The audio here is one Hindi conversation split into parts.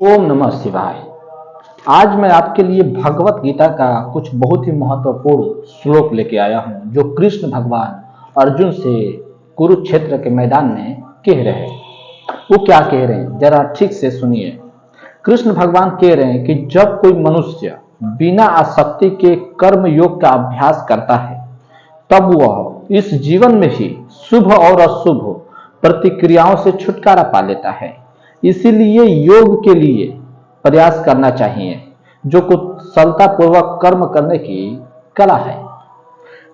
ओम नमः शिवाय। आज मैं आपके लिए भगवत गीता का कुछ बहुत ही महत्वपूर्ण श्लोक लेके आया हूं, जो कृष्ण भगवान अर्जुन से कुरुक्षेत्र के मैदान में कह रहे हैं। वो क्या कह रहे हैं, जरा ठीक से सुनिए। कृष्ण भगवान कह रहे हैं कि जब कोई मनुष्य बिना आसक्ति के कर्म योग का अभ्यास करता है, तब वह इस जीवन में ही शुभ और अशुभ प्रतिक्रियाओं से छुटकारा पा लेता है। इसीलिए योग के लिए प्रयास करना चाहिए, जो कुशलता पूर्वक कर्म करने की कला है।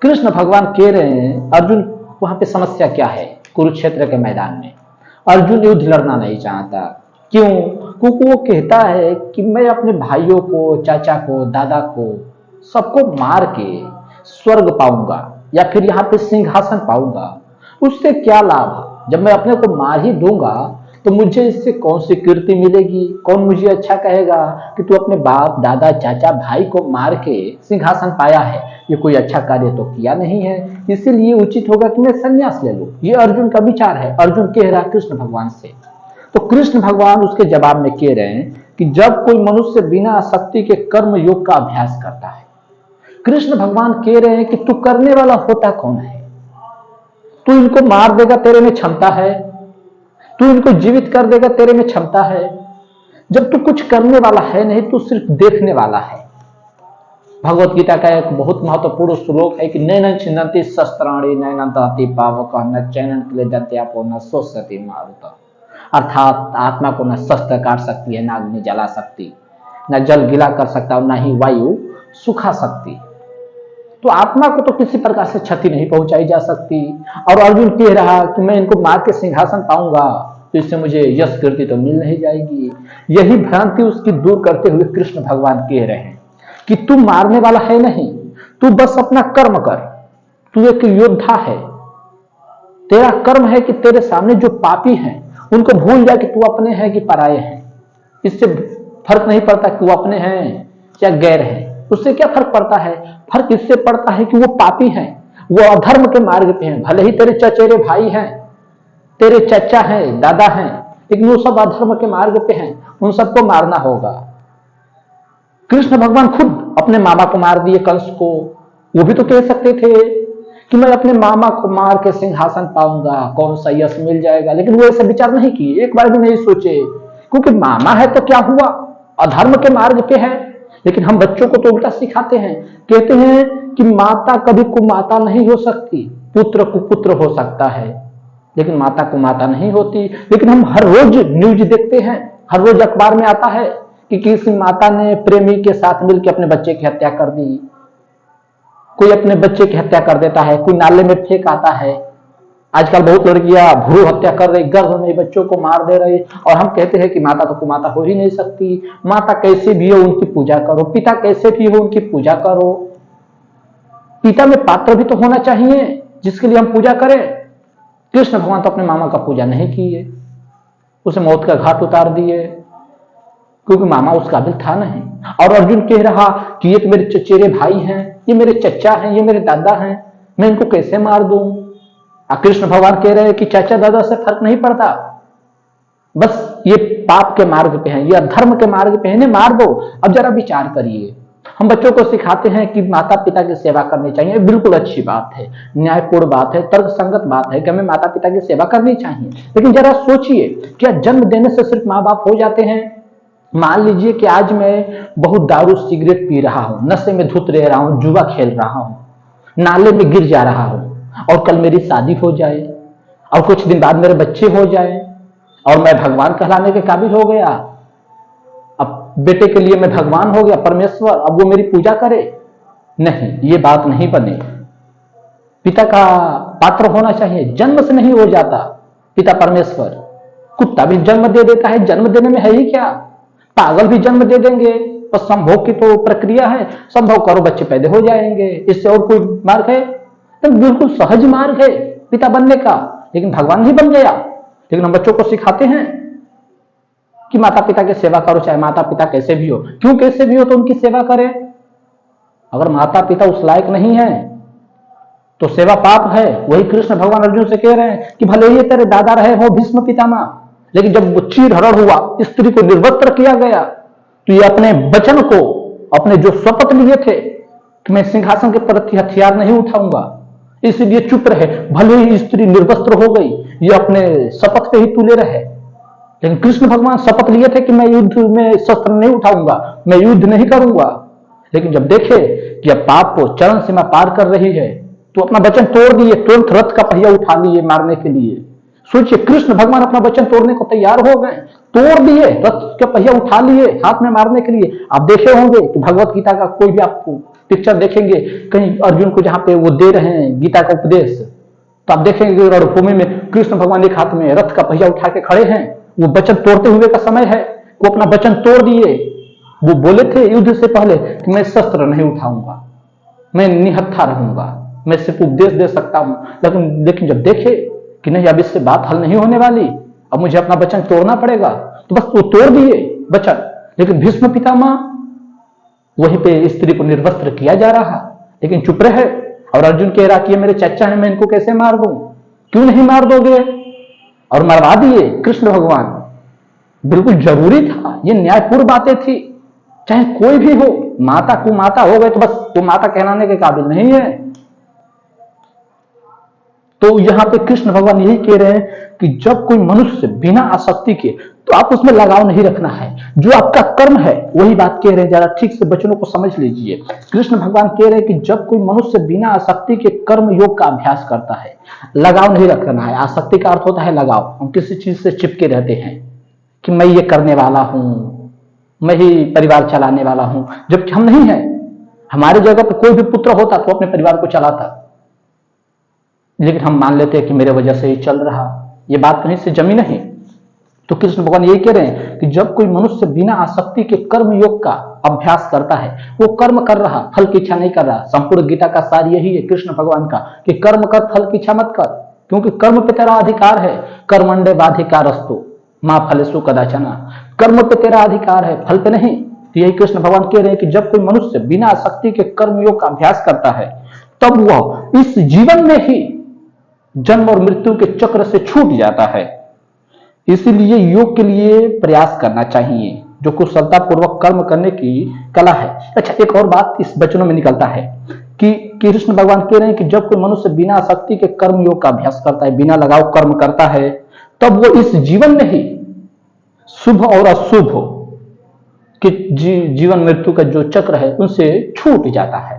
कृष्ण भगवान कह रहे हैं, अर्जुन वहां पे समस्या क्या है? कुरुक्षेत्र के मैदान में अर्जुन युद्ध लड़ना नहीं चाहता। क्यों? क्योंकि वो कहता है कि मैं अपने भाइयों को, चाचा को, दादा को, सबको मार के स्वर्ग पाऊंगा या फिर यहाँ पे सिंहासन पाऊंगा। उससे क्या लाभ? जब मैं अपने को मार ही दूंगा तो मुझे इससे कौन सी कीर्ति मिलेगी? कौन मुझे अच्छा कहेगा कि तू अपने बाप, दादा, चाचा, भाई को मार के सिंहासन पाया है? ये कोई अच्छा कार्य तो किया नहीं है। इसीलिए उचित होगा कि मैं संन्यास ले लूं। ये अर्जुन का विचार है। अर्जुन कह रहा है कृष्ण भगवान से। तो कृष्ण भगवान उसके जवाब में कह रहे हैं कि जब कोई मनुष्य बिना आसक्ति के कर्म योग का अभ्यास करता है, कृष्ण भगवान कह रहे हैं कि तू करने वाला होता कौन है? तू इनको मार देगा, तेरे में क्षमता है? तू इनको जीवित कर देगा, तेरे में क्षमता है? जब तू कुछ करने वाला है नहीं, तू सिर्फ देखने वाला है। भगवत गीता का एक बहुत महत्वपूर्ण श्लोक है कि नैनं छिन्दन्ति शस्त्राणि नैनं दहति पावकः न चैनं क्लेदन्ति आपो न शोषयति मारुतः। अर्थात आत्मा को न शस्त्र काट सकती है, न अग्नि जला सकती, न जल गीला कर सकता और न ही वायु सुखा सकती। तो आत्मा को तो किसी प्रकार से क्षति नहीं पहुंचाई जा सकती। और अर्जुन कह रहा कि मैं इनको मार के सिंहासन पाऊंगा तो इससे मुझे यश कीर्ति तो मिल नहीं जाएगी। यही भ्रांति उसकी दूर करते हुए कृष्ण भगवान कह रहे हैं कि तू मारने वाला है नहीं, तू बस अपना कर्म कर। तू एक योद्धा है। तेरा कर्म है कि तेरे सामने जो पापी हैं उनको भूल जा कि तू अपने हैं कि पराये हैं। इससे फर्क नहीं पड़ता कि वो अपने हैं या गैर हैं। उससे क्या फर्क पड़ता है? फर्क इससे पड़ता है कि वो पापी हैं, वो अधर्म के मार्ग पे हैं। भले ही तेरे चचेरे भाई हैं, तेरे चचा हैं, दादा हैं, लेकिन वो सब अधर्म के मार्ग पे हैं। उन सबको मारना होगा। कृष्ण भगवान खुद अपने मामा को मार दिए, कंस को। वो भी तो कह सकते थे कि मैं अपने मामा को मार के सिंहासन पाऊंगा, कौन सा यश मिल जाएगा। लेकिन वो ऐसा विचार नहीं किए, एक बार भी नहीं सोचे। क्योंकि मामा है तो क्या हुआ, अधर्म के मार्ग पे है। लेकिन हम बच्चों को तो उल्टा सिखाते हैं, कहते हैं कि माता कभी कुमाता नहीं हो सकती, पुत्र कुपुत्र हो सकता है, लेकिन माता कुमाता नहीं होती। लेकिन हम हर रोज न्यूज देखते हैं, हर रोज अखबार में आता है कि किसी माता ने प्रेमी के साथ मिलकर अपने बच्चे की हत्या कर दी। कोई अपने बच्चे की हत्या कर देता है, कोई नाले में फेंक आता है। आजकल बहुत लड़कियां भ्रूण हत्या कर रही, गर्भ में बच्चों को मार दे रही, और हम कहते हैं कि माता तो कुमाता हो ही नहीं सकती। माता कैसे भी हो उनकी पूजा करो, पिता कैसे भी हो उनकी पूजा करो। पिता में पात्र भी तो होना चाहिए जिसके लिए हम पूजा करें। कृष्ण भगवान तो अपने मामा का पूजा नहीं किए, उसे मौत का घाट उतार दिए, क्योंकि मामा उस काबिल था नहीं। और अर्जुन कह रहा कि ये तो मेरे चचेरे भाई हैं, ये मेरे चचा हैं, ये मेरे दादा हैं, मैं इनको कैसे मार दूं? कृष्ण भगवान कह रहे हैं कि चाचा दादा से फर्क नहीं पड़ता, बस ये पाप के मार्ग पे हैं, ये अधर्म के मार्ग पे हैं, इन्हें मार दो। अब जरा विचार करिए, हम बच्चों को सिखाते हैं कि माता पिता की सेवा करनी चाहिए। बिल्कुल अच्छी बात है, न्यायपूर्ण बात है, तर्क संगत बात है कि हमें माता पिता की सेवा करनी चाहिए। लेकिन जरा सोचिए, क्या जन्म देने से सिर्फ माँ बाप हो जाते हैं? मान लीजिए कि आज मैं बहुत दारू सिगरेट पी रहा हूं, नशे में धुत रह रहा हूं, जुआ खेल रहा हूं, नाले में गिर जा रहा हूं, और कल मेरी शादी हो जाए और कुछ दिन बाद मेरे बच्चे हो जाए और मैं भगवान कहलाने के काबिल हो गया। अब बेटे के लिए मैं भगवान हो गया, परमेश्वर, अब वो मेरी पूजा करे? नहीं, ये बात नहीं बने। पिता का पात्र होना चाहिए, जन्म से नहीं हो जाता पिता परमेश्वर। कुत्ता भी जन्म दे देता है, जन्म देने में है ही क्या? पागल भी जन्म दे देंगे, और संभोग की तो प्रक्रिया है, संभोग करो बच्चे पैदा हो जाएंगे। इससे और कोई मार्ग है? तो बिल्कुल सहज मार्ग है पिता बनने का। लेकिन भगवान नहीं बन गया। लेकिन हम बच्चों को सिखाते हैं कि माता पिता की सेवा करो, चाहे माता पिता कैसे भी हो। क्यों कैसे भी हो तो उनकी सेवा करें। अगर माता पिता उस लायक नहीं है तो सेवा पाप है। वही कृष्ण भगवान अर्जुन से कह रहे हैं कि भले ही तेरे दादा रहे हो भीष्म पितामह, लेकिन जब वो चीर हरण हुआ, स्त्री को निर्वस्त्र किया गया, तो ये अपने वचन को, अपने जो शपथ लिए थे कि मैं सिंहासन के प्रति हथियार नहीं उठाऊंगा, इसलिए चुप रहे। भले ही स्त्री निर्वस्त्र हो गई, ये अपने शपथ पे ही तुले रहे। लेकिन कृष्ण भगवान शपथ लिए थे कि मैं युद्ध में शस्त्र नहीं उठाऊंगा, मैं युद्ध नहीं करूंगा। लेकिन जब देखे कि अब पाप को चरम सीमा पार कर रही है, तो अपना वचन तोड़ दिए, तुरंत रथ का पहिया उठा लिए मारने के लिए। सोचिए, कृष्ण भगवान अपना वचन तोड़ने को तैयार हो गए, तोड़ दिए, रथ का पहिया उठा लिए हाथ में मारने के लिए। आप देखे होंगे कि भगवत गीता का कोई भी आपको पिक्चर देखेंगे, कहीं अर्जुन को जहां पे वो दे रहे हैं गीता का उपदेश, तो आप देखेंगे रणभूमि में कृष्ण भगवान एक हाथ में रथ का पहिया उठा के खड़े हैं। वो वचन तोड़ते हुए का समय है, वो अपना वचन तोड़ दिए। वो बोले थे युद्ध से पहले कि मैं शस्त्र नहीं उठाऊंगा, मैं निहत्था रहूंगा, मैं सिर्फ उपदेश दे सकता हूं। लेकिन जब देखे कि नहीं, अब इससे बात हल नहीं होने वाली, अब मुझे अपना वचन तोड़ना पड़ेगा, तो बस वो तोड़ दिए वचन। लेकिन भीष्म पितामह वहीं पे स्त्री को निर्वस्त्र किया जा रहा, लेकिन चुप रहे। और अर्जुन कह रहा कि ये मेरे चाचा हैं, मैं इनको कैसे मार दूं? क्यों नहीं मार दोगे? और मरवा दिए कृष्ण भगवान। बिल्कुल जरूरी था, ये न्यायपूर्ण बातें थी। चाहे कोई भी हो, माता कुमाता हो गए तो बस वो माता कहलाने के काबिल नहीं है। तो यहां पे कृष्ण भगवान यही कह रहे हैं कि जब कोई मनुष्य बिना आसक्ति के, तो आप उसमें लगाव नहीं रखना है, जो आपका कर्म है वही बात कह रहे हैं। जरा ठीक से वचनों को समझ लीजिए। कृष्ण भगवान कह रहे हैं कि जब कोई मनुष्य बिना आसक्ति के कर्म योग का अभ्यास करता है, लगाव नहीं रखना है। आसक्ति का अर्थ होता है लगाव, हम किसी चीज से चिपके रहते हैं कि मैं ये करने वाला हूं, मैं ही परिवार चलाने वाला हूं, जबकि हम नहीं है। हमारे जगह पर कोई भी पुत्र होता तो अपने परिवार को चलाता, लेकिन हम मान लेते हैं कि मेरे वजह से ही चल रहा। ये बात कहीं से जमी नहीं। तो कृष्ण भगवान यही कह रहे हैं कि जब कोई मनुष्य बिना आसक्ति के कर्म योग का अभ्यास करता है, वो कर्म कर रहा, फल की इच्छा नहीं कर रहा। संपूर्ण गीता का सार यही है कृष्ण भगवान का कि कर्म कर, फल की इच्छा मत कर, क्योंकि कर्म पे तेरा अधिकार है। कर्मण्डे बाधिकारस्तु मां फलेषु कदाचन, कर्म पे तेरा अधिकार है, फल पे नहीं। तो यही कृष्ण भगवान कह रहे हैं कि जब कोई मनुष्य बिना आसक्ति के कर्म योग का अभ्यास करता है, तब वह इस जीवन में ही जन्म और मृत्यु के चक्र से छूट जाता है। इसीलिए योग के लिए प्रयास करना चाहिए, जो कुशलता पूर्वक कर्म करने की कला है। अच्छा, एक और बात इस वचनों में निकलता है कि कृष्ण भगवान कह रहे हैं कि जब कोई मनुष्य बिना आसक्ति के कर्म योग का अभ्यास करता है, बिना लगाव कर्म करता है, तब वो इस जीवन में ही शुभ और अशुभ कि जीवन मृत्यु का जो चक्र है उनसे छूट जाता है।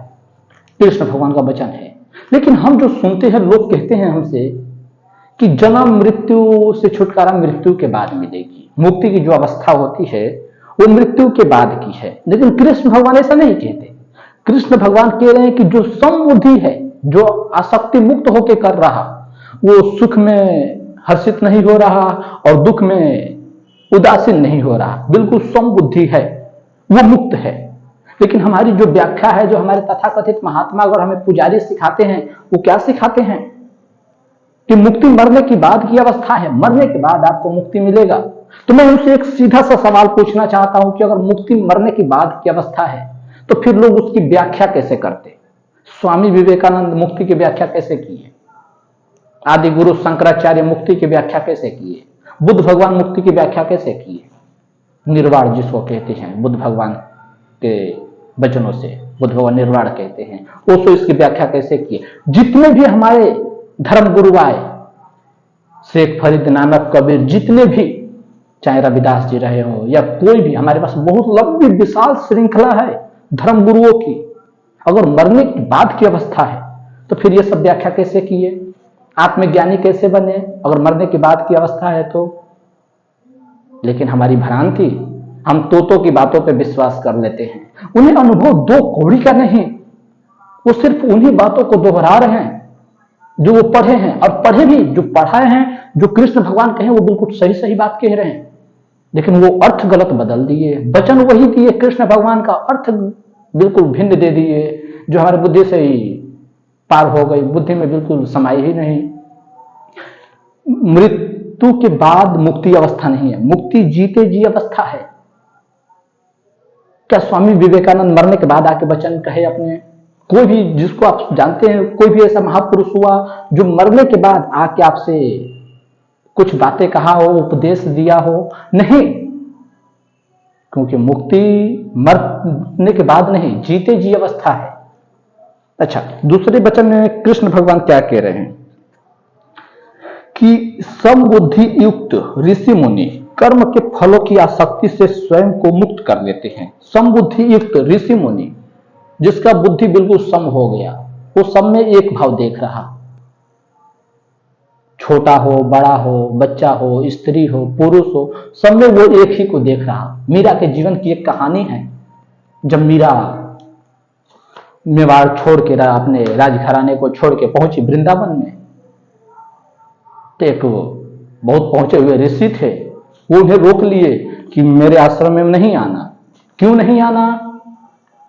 कृष्ण भगवान का वचन है। लेकिन हम जो सुनते हैं, लोग कहते हैं हमसे कि जन्म मृत्यु से छुटकारा मृत्यु के बाद मिलेगी, मुक्ति की जो अवस्था होती है वो मृत्यु के बाद की है। लेकिन कृष्ण भगवान ऐसा नहीं कहते। कृष्ण भगवान कह रहे हैं कि जो समबुद्धि है, जो आसक्ति मुक्त होकर कर रहा, वो सुख में हर्षित नहीं हो रहा और दुख में उदासीन नहीं हो रहा, बिल्कुल समबुद्धि है, वो मुक्त है। लेकिन हमारी जो व्याख्या है, जो हमारे तथाकथित महात्मा और हमें पुजारी सिखाते हैं, वो क्या सिखाते हैं कि मुक्ति मरने की बाद की अवस्था है, मरने के बाद आपको मुक्ति मिलेगा। तो मैं उनसे एक सीधा सा सवाल पूछना चाहता हूं कि अगर मुक्ति मरने की बाद की अवस्था है, तो फिर लोग उसकी व्याख्या कैसे करते? स्वामी विवेकानंद मुक्ति की व्याख्या कैसे किए? आदि गुरु शंकराचार्य मुक्ति की व्याख्या कैसे किए? बुद्ध भगवान मुक्ति की व्याख्या कैसे किए? निर्वाण जिसको कहते हैं, बुद्ध भगवान के वचनों से बुद्ध भगवान निर्वाण कहते हैं, ओशो इसकी व्याख्या कैसे किए? जितने भी हमारे धर्म गुरु आए, शेख फरीद, नानक, कबीर, जितने भी, चाहे रविदास जी रहे हो या कोई भी, हमारे पास बहुत लंबी विशाल श्रृंखला है धर्म गुरुओं की। अगर मरने के बाद की अवस्था है तो फिर ये सब व्याख्या कैसे किए? आत्मज्ञानी कैसे बने अगर मरने के बाद की अवस्था है तो? लेकिन हमारी भ्रांति, हम तोतों की बातों पे विश्वास कर लेते हैं। उन्हें अनुभव दो कौड़ी का नहीं, वो सिर्फ उन्हीं बातों को दोहरा रहे हैं जो वो पढ़े हैं, और पढ़े भी, जो पढ़ाए हैं, जो कृष्ण भगवान कहे वो बिल्कुल सही सही बात कह रहे हैं, लेकिन वो अर्थ गलत बदल दिए। वचन वही दिए कृष्ण भगवान का, अर्थ बिल्कुल भिन्न दे दिए, जो हमारी बुद्धि से ही पार हो गई, बुद्धि में बिल्कुल समाई ही नहीं। मृत्यु के बाद मुक्ति अवस्था नहीं है, मुक्ति जीते जी अवस्था है। क्या स्वामी विवेकानंद मरने के बाद आके वचन कहे अपने? कोई भी जिसको आप जानते हैं, कोई भी ऐसा महापुरुष हुआ जो मरने के बाद आके आपसे कुछ बातें कहा हो, उपदेश दिया हो, नहीं, क्योंकि मुक्ति मरने के बाद नहीं, जीते जी अवस्था है। अच्छा, दूसरे वचन में कृष्ण भगवान क्या कह रहे हैं कि समबुद्धि युक्त ऋषि मुनि कर्म के फलों की आसक्ति से स्वयं को मुक्त कर लेते हैं। समबुद्धि युक्त ऋषि मुनि, जिसका बुद्धि बिल्कुल सम हो गया, वो सब में एक भाव देख रहा, छोटा हो, बड़ा हो, बच्चा हो, स्त्री हो, पुरुष हो, सब में वो एक ही को देख रहा। मीरा के जीवन की एक कहानी है, जब मीरा मेवाड़ छोड़ के अपने राजघराने को छोड़ के पहुंची वृंदावन में, तो एक बहुत पहुंचे हुए ऋषि थे, वो उन्हें रोक लिए कि मेरे आश्रम में नहीं आना। क्यों नहीं आना?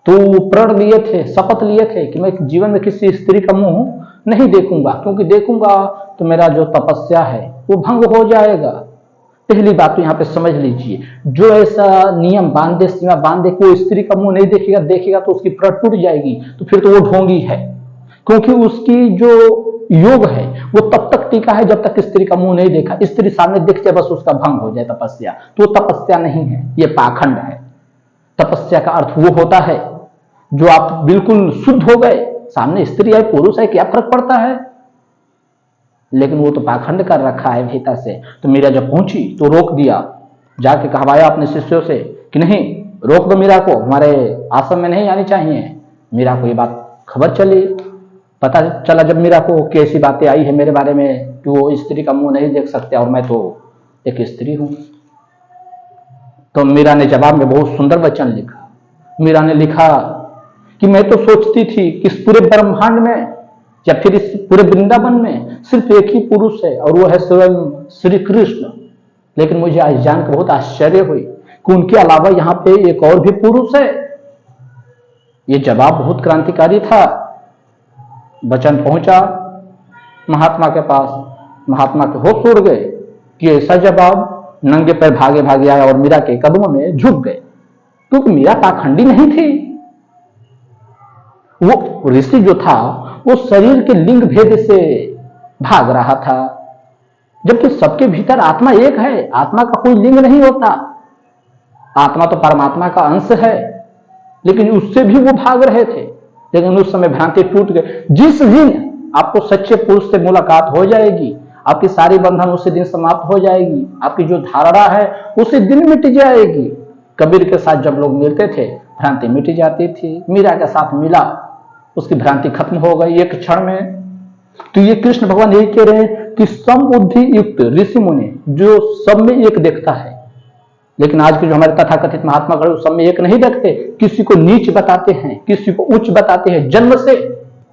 तो प्रण लिए थे, शपथ लिए थे कि मैं जीवन में किसी स्त्री का मुंह नहीं देखूंगा, क्योंकि देखूंगा तो मेरा जो तपस्या है वो भंग हो जाएगा। पहली बात तो यहाँ पे समझ लीजिए, जो ऐसा नियम बांधे, सीमा बांधे कि वो स्त्री का मुंह नहीं देखेगा, देखेगा तो उसकी प्रण टूट जाएगी, तो फिर तो वो ढोंगी है, क्योंकि उसकी जो योग है वो तब तक टीका है जब तक स्त्री का मुंह नहीं देखा। स्त्री सामने दिख जाए बस उसका भंग हो जाए तपस्या, तो तपस्या नहीं है, ये पाखंड है। तपस्या का अर्थ वो होता है जो आप बिल्कुल शुद्ध हो गए, सामने स्त्री है पुरुष है क्या फर्क पड़ता है, लेकिन वो तो पाखंड कर रखा है भीतर से। तो मीरा जब पहुंची तो रोक दिया, जाके कहवाया अपने शिष्यों से कि नहीं, रोक दो मीरा को, हमारे आश्रम में नहीं आनी चाहिए। मीरा को ये बात खबर चली, पता चला जब मीरा को कि ऐसी बातें आई है मेरे बारे में कि वो स्त्री का मुंह नहीं देख सकते और मैं तो एक स्त्री हूं। तो मीरा ने जवाब में बहुत सुंदर वचन लिखा। मीरा ने लिखा कि मैं तो सोचती थी कि इस पूरे ब्रह्मांड में या फिर इस पूरे वृंदावन में सिर्फ एक ही पुरुष है और वो है स्वयं श्री कृष्ण, लेकिन मुझे आज जानकर बहुत आश्चर्य हुई कि उनके अलावा यहाँ पे एक और भी पुरुष है। ये जवाब बहुत क्रांतिकारी था। वचन पहुंचा महात्मा के पास, महात्मा के होश उड़ गए कि ऐसा जवाब, नंगे पैर भागे भागे आया और मीरा के कदमों में झुक गए, क्योंकि मीरा पाखंडी नहीं थी। वो ऋषि जो था वो शरीर के लिंग भेद से भाग रहा था, जबकि सबके भीतर आत्मा एक है, आत्मा का कोई लिंग नहीं होता। आत्मा तो परमात्मा का अंश है, लेकिन उससे भी वो भाग रहे थे। लेकिन उस समय भ्रांति टूट गई। जिस दिन आपको सच्चे पुरुष से मुलाकात हो जाएगी, आपकी सारी बंधन उसी दिन समाप्त हो जाएगी, आपकी जो धारणा है उसी दिन मिट जाएगी। कबीर के साथ जब लोग मिलते थे भ्रांति मिट जाती थी, मीरा के साथ मिला, उसकी भ्रांति खत्म हो गई एक क्षण में। तो ये कृष्ण भगवान यही कह रहे हैं कि समबुद्धि युक्त ऋषि मुनि जो सब में एक देखता है, लेकिन आज के जो हमारे तथाकथित महात्मा गण सब में एक नहीं देखते, किसी को नीच बताते हैं, किसी को उच्च बताते हैं जन्म से,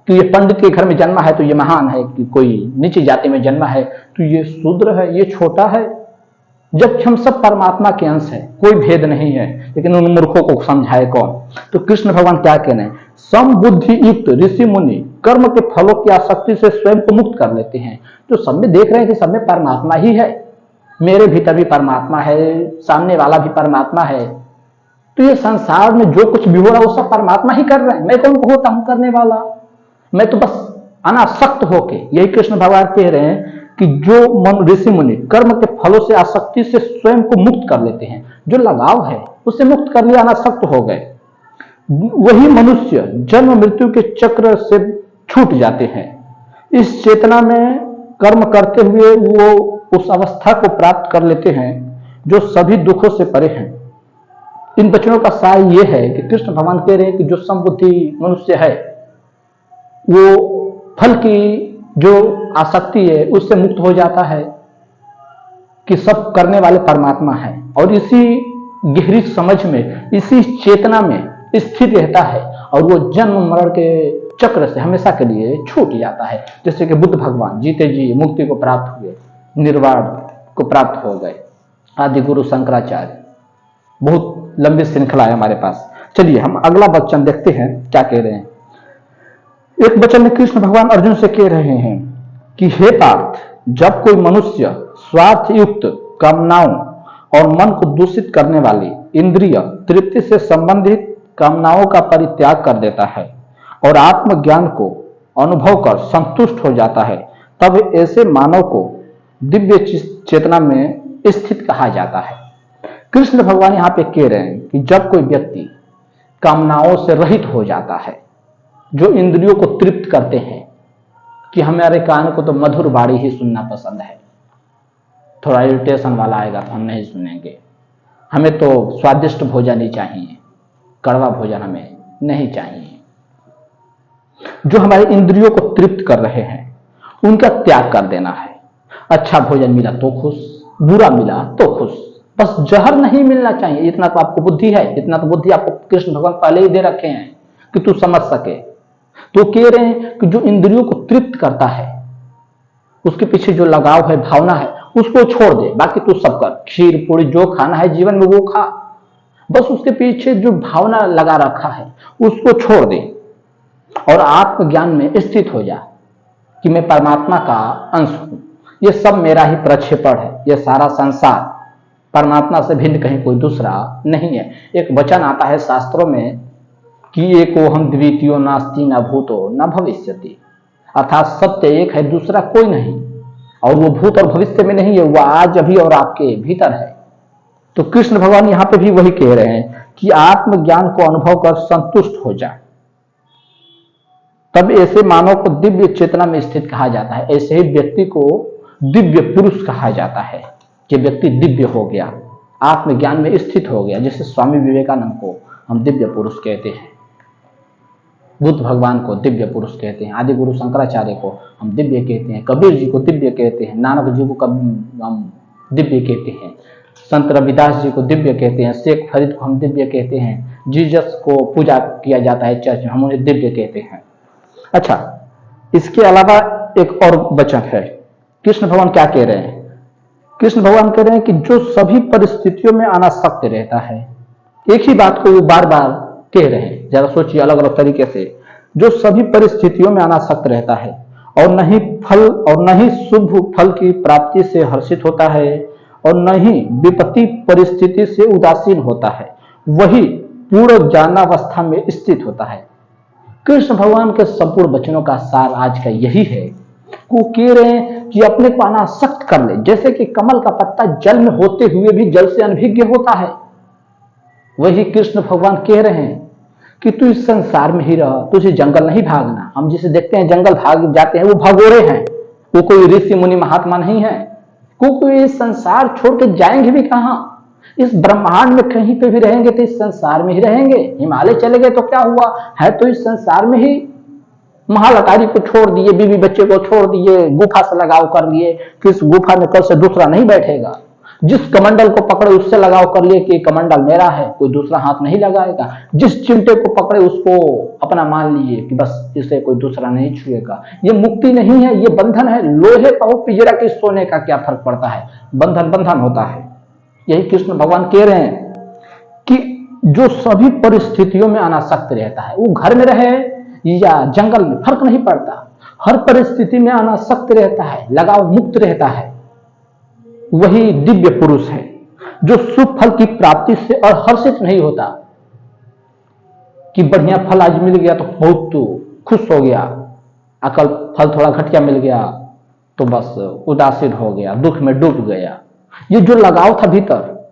कि ये पंडित के घर में जन्मा है तो ये महान है, कि कोई नीची जाति में जन्मा है तो ये शूद्र है, ये छोटा है, जबकि हम सब परमात्मा के अंश है, कोई भेद नहीं है। लेकिन उन मूर्खों को समझाए कौन? तो कृष्ण भगवान क्या कहना है, समबुद्धि युक्त ऋषि मुनि कर्म के फलों की आसक्ति से स्वयं को मुक्त कर लेते हैं। तो सब में देख रहे हैं कि सब में परमात्मा ही है, मेरे भीतर भी परमात्मा है, सामने वाला भी परमात्मा है, तो ये संसार में जो कुछ भी हो रहा है वो सब परमात्मा ही कर रहे हैं। मैं कौन होता हूं करने वाला? मैं तो बस अनासक्त होके, यही कृष्ण भगवान कह रहे हैं कि जो मन ऋषि मुनि कर्म के फलों से आसक्ति से स्वयं को मुक्त कर लेते हैं, जो लगाव है उससे मुक्त कर लिया, अनासक्त हो गए, वही मनुष्य जन्म मृत्यु के चक्र से छूट जाते हैं। इस चेतना में कर्म करते हुए वो उस अवस्था को प्राप्त कर लेते हैं जो सभी दुखों से परे हैं। इन वचनों का सार ये है कि कृष्ण भगवान कह रहे हैं कि जो समबुद्धि मनुष्य है वो फल की जो आसक्ति है उससे मुक्त हो जाता है, कि सब करने वाले परमात्मा है, और इसी गहरी समझ में, इसी चेतना में स्थिर रहता है, और वो जन्म मरण के चक्र से हमेशा के लिए छूट जाता है। जैसे कि बुद्ध भगवान जीते जी मुक्ति को प्राप्त हुए, निर्वाण को प्राप्त हो गए, आदि गुरु शंकराचार्य। बहुत लंबी श्रृंखला है हमारे पास। चलिए हम अगला वचन देखते हैं क्या कह रहे हैं। एक वचन में कृष्ण भगवान अर्जुन से कह रहे हैं कि हे पार्थ, जब कोई मनुष्य स्वार्थ युक्त कामनाओं और मन को दूषित करने वाली इंद्रिय तृप्ति से संबंधित कामनाओं का परित्याग कर देता है और आत्मज्ञान को अनुभव कर संतुष्ट हो जाता है, तब ऐसे मानव को दिव्य चेतना में स्थित कहा जाता है। कृष्ण भगवान यहाँ पे कह रहे हैं कि जब कोई व्यक्ति कामनाओं से रहित हो जाता है, जो इंद्रियों को तृप्त करते हैं कि हमारे कान को तो मधुर वाणी ही सुनना पसंद है, थोड़ा इरिटेशन वाला आएगा तो हम नहीं सुनेंगे, हमें तो स्वादिष्ट भोजन ही चाहिए, कड़वा भोजन हमें नहीं चाहिए। जो हमारे इंद्रियों को तृप्त कर रहे हैं उनका त्याग कर देना है। अच्छा भोजन मिला तो खुश, बुरा मिला तो खुश, बस जहर नहीं मिलना चाहिए। इतना तो आपको बुद्धि है, इतना तो बुद्धि आपको कृष्ण भगवान पहले ही दे रखे हैं कि तू समझ सके। तो कह रहे हैं कि जो इंद्रियों को तृप्त करता है, उसके पीछे जो लगाव है, भावना है, उसको छोड़ दे। बाकी तू सब कर, खीर पूरी जो खाना है जीवन में वो खा, बस उसके पीछे जो भावना लगा रखा है उसको छोड़ दे और आत्मज्ञान में स्थित हो जा कि मैं परमात्मा का अंश हूं, ये सब मेरा ही प्रक्षेपण है, ये सारा संसार परमात्मा से भिन्न कहीं कोई दूसरा नहीं है। एक वचन आता है शास्त्रों में कि एको हम द्वितीयो नास्ति न भूतो न भविष्यति, अर्थात सत्य एक है, दूसरा कोई नहीं, और वो भूत और भविष्य में नहीं है, वो आज अभी और आपके भीतर है। तो कृष्ण भगवान यहां पे भी वही कह रहे हैं कि आत्मज्ञान को अनुभव कर संतुष्ट हो जा, तब ऐसे मानव को दिव्य चेतना में स्थित कहा जाता है। ऐसे ही व्यक्ति को दिव्य पुरुष कहा जाता है कि व्यक्ति दिव्य हो गया, आत्मज्ञान में स्थित हो गया। जैसे स्वामी विवेकानंद को हम दिव्य पुरुष कहते हैं, बुद्ध भगवान को दिव्य पुरुष कहते हैं, आदि गुरु शंकराचार्य को हम दिव्य कहते हैं, कबीर जी को दिव्य कहते हैं, नानक जी को हम दिव्य कहते हैं, संत रविदास जी को दिव्य कहते हैं, शेख फरीद को हम दिव्य कहते हैं, जीसस को पूजा किया जाता है चर्च में, हम उन्हें दिव्य कहते हैं। अच्छा, इसके अलावा एक और वचन है। कृष्ण भगवान क्या कह रहे हैं? कृष्ण भगवान कह रहे हैं कि जो सभी परिस्थितियों में अनासक्त रहता है, एक ही बात को वो बार बार कह रहे हैं, जरा सोचिए अलग अलग तरीके से। जो सभी परिस्थितियों में अनासक्त रहता है और न ही फल और न ही शुभ फल की प्राप्ति से हर्षित होता है और न ही विपत्ति परिस्थिति से उदासीन होता है, वही पूर्ण ज्ञानावस्था में स्थित होता है। कृष्ण भगवान के संपूर्ण वचनों का सार आज का यही है। वो कह रहे हैं कि अपने को अनासक्त कर ले, जैसे कि कमल का पत्ता जल में होते हुए भी जल से अनभिज्ञ होता है। वही कृष्ण भगवान कह रहे हैं कि तू इस संसार में ही रह, तुझे जंगल नहीं भागना। हम जिसे देखते हैं जंगल भाग जाते हैं, वो भगोड़े हैं, वो कोई ऋषि मुनि महात्मा नहीं है। कोई इस संसार छोड़ के जाएंगे भी कहां? इस ब्रह्मांड में कहीं पे भी रहेंगे तो इस संसार में ही रहेंगे। हिमालय चले गए तो क्या हुआ, है तो इस संसार में ही। महालकारी को छोड़ दिए, बीवी बच्चे को छोड़ दिए, गुफा से लगाव कर लिए कि इस गुफा में कल से दूसरा नहीं बैठेगा। जिस कमंडल को पकड़े उससे लगाव कर लिए कि कमंडल मेरा है, कोई दूसरा हाथ नहीं लगाएगा। जिस चिमटे को पकड़े उसको अपना मान लिए कि बस इसे कोई दूसरा नहीं छुएगा। ये मुक्ति नहीं है, ये बंधन है। लोहे का हो पिंजरा के सोने का क्या फर्क पड़ता है, बंधन बंधन होता है। यही कृष्ण भगवान कह रहे हैं कि जो सभी परिस्थितियों में अनासक्त रहता है, वो घर में रहे या जंगल में फर्क नहीं पड़ता, हर परिस्थिति में अनासक्त रहता है, लगाव मुक्त रहता है, वही दिव्य पुरुष है जो शुभ फल की प्राप्ति से हर्षित नहीं होता कि बढ़िया फल आज मिल गया तो बहुत खुश हो गया, अकल फल थोड़ा घटिया मिल गया तो बस उदासीन हो गया, दुख में डूब गया। ये जो लगाव था भीतर,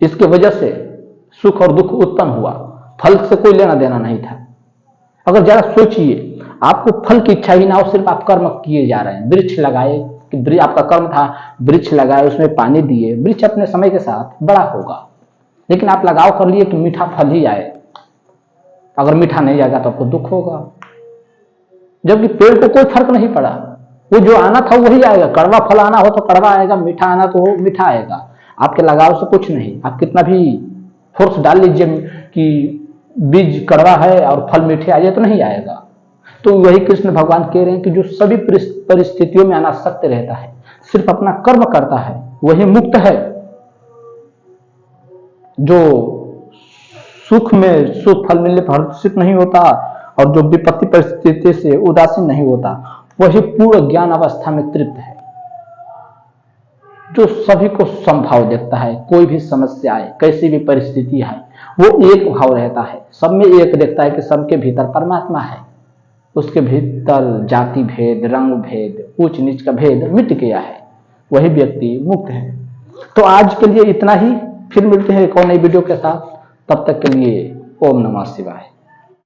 इसके वजह से सुख और दुख उत्पन्न हुआ, फल से कोई लेना देना नहीं था। अगर जरा सोचिए, आपको फल की इच्छा ही ना हो, सिर्फ आप कर्म किए जा रहे हैं। वृक्ष लगाए कि आपका कर्म था, वृक्ष लगाए, उसमें पानी दिए, वृक्ष अपने समय के साथ बड़ा होगा, लेकिन आप लगाव कर लिए कि मीठा फल ही आए। अगर मीठा नहीं आएगा तो आपको दुख होगा, जबकि पेड़ को कोई फर्क नहीं पड़ा, वो जो आना था वही आएगा। कड़वा फल आना हो तो कड़वा आएगा, मीठा आना तो मीठा आएगा। आपके लगाव से कुछ नहीं, आप कितना भी फोर्स डाल लीजिए कि बीज कड़वा है और फल मीठे आ जाए तो नहीं आएगा। तो वही कृष्ण भगवान कह रहे हैं कि जो सभी परिस्थितियों में अनासक्त रहता है, सिर्फ अपना कर्म करता है, वही मुक्त है। जो सुख में सुख फल मिलने पर हर्षित नहीं होता और जो विपत्ति परिस्थिति से उदासीन नहीं होता, वही पूर्ण ज्ञान अवस्था में तृप्त है। जो सभी को समभाव देखता है, कोई भी समस्या आए, कैसी भी परिस्थिति आए, वो एक भाव रहता है, सब में एक देखता है कि सबके भीतर परमात्मा है। उसके भीतर जाति भेद, रंग भेद, ऊंच नीच का भेद मिट गया है। वही व्यक्ति मुक्त है। तो आज के लिए इतना ही, फिर मिलते हैं एक और नई वीडियो के साथ। तब तक के लिए ओम नमः शिवाय।